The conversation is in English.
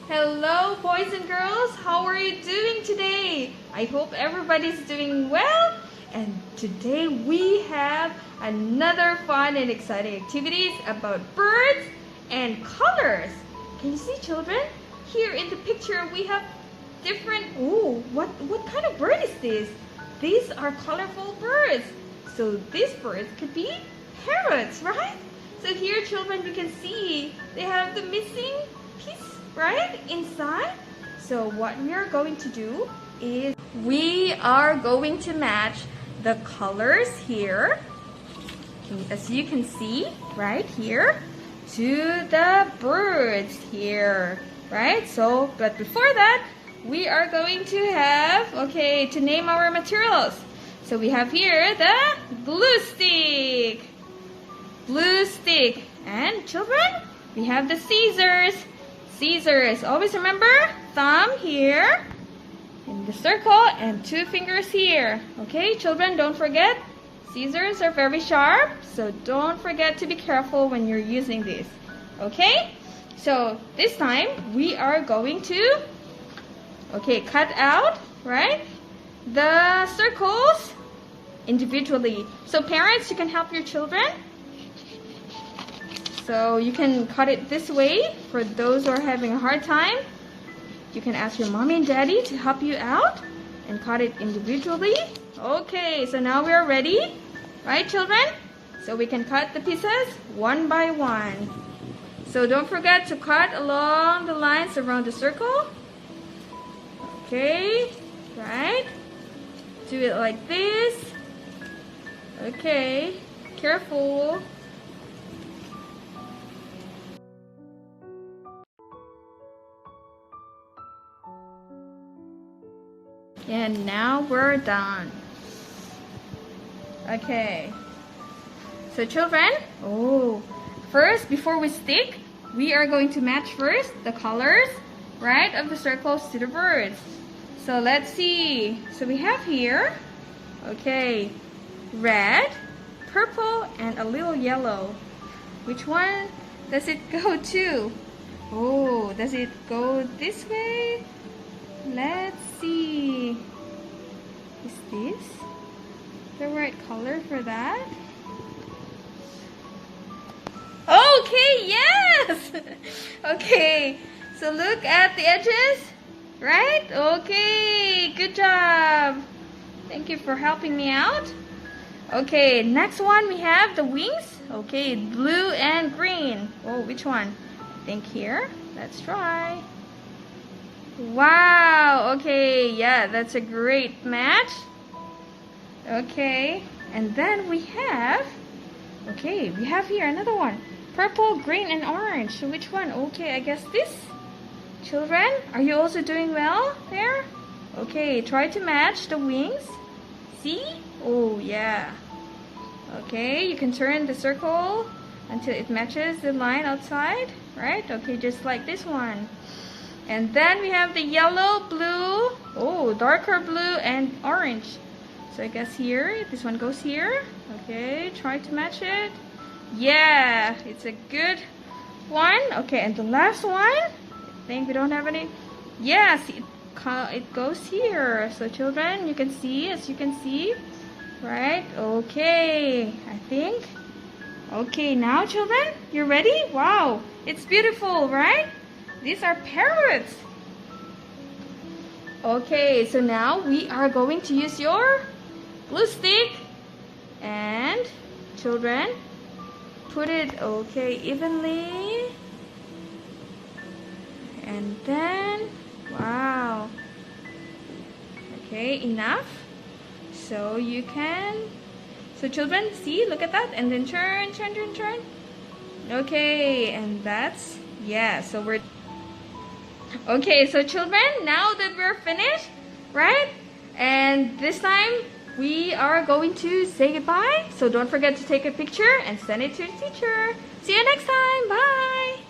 Hello boys and girls, how are you doing today? I hope everybody's doing well. And today we have another fun and exciting activities about birds and colors. Can you see, children? Here in the picture we have different, what kind of bird is this? These are colorful birds. So these birds could be parrots, right? So here, children, you can see they have the missing piece right inside. So what we are going to do is we are going to match the colors here, as you can see right here, to the birds here, right? So but before that we are going to have to name our materials. So we have here the blue stick, and children, we have the scissors. Always remember, thumb here in the circle and 2 fingers here. Okay, children, don't forget, scissors are very sharp, so don't forget to be careful when you're using this. Okay, so this time we are going to cut out the circles individually. So parents, you can help your children. So you can cut it this way. For those who are having a hard time, you can ask your mommy and daddy to help you out and cut it individually. Okay, so now we are ready, right, children? So we can cut the pieces one by one. So don't forget to cut along the lines around the circle. Okay, right? Do it like this. Okay, careful. And now we're done. Okay. So children, first, before we stick, we are going to match first the colors, right, of the circles to the birds. So let's see. So we have here, red, purple, and a little yellow. Which one does it go to? Does it go this way? Let's see. Is this the right color for that? Okay, yes! Okay, so look at the edges, right? Okay, good job. Thank you for helping me out. Okay, next one we have the wings. Okay, blue and green. Which one? I think here. Let's try. Wow, okay, yeah, that's a great match. Okay, and then we have here another one. Purple, green, and orange. So which one? Okay, I guess this. Children, are you also doing well there? Okay, try to match the wings. See? Oh, yeah. Okay, you can turn the circle until it matches the line outside, right? Okay, just like this one. And then we have the yellow, blue, darker blue, and orange. So I guess here, this one goes here. Okay, try to match it. Yeah, it's a good one. Okay, and the last one, I think we don't have any. Yes, it goes here. So children, you can see, as you can see, right? Okay, I think. Okay, now children, you're ready? Wow, it's beautiful, right? These are parrots. Okay, so now we are going to use your blue stick, and children, put it evenly, and then wow. Okay, enough. So you can, children, see, look at that, and then turn. Okay, and that's, so we're okay. So children, now that we're finished, right, and this time we are going to say goodbye. So don't forget to take a picture and send it to your teacher. See you next time. Bye.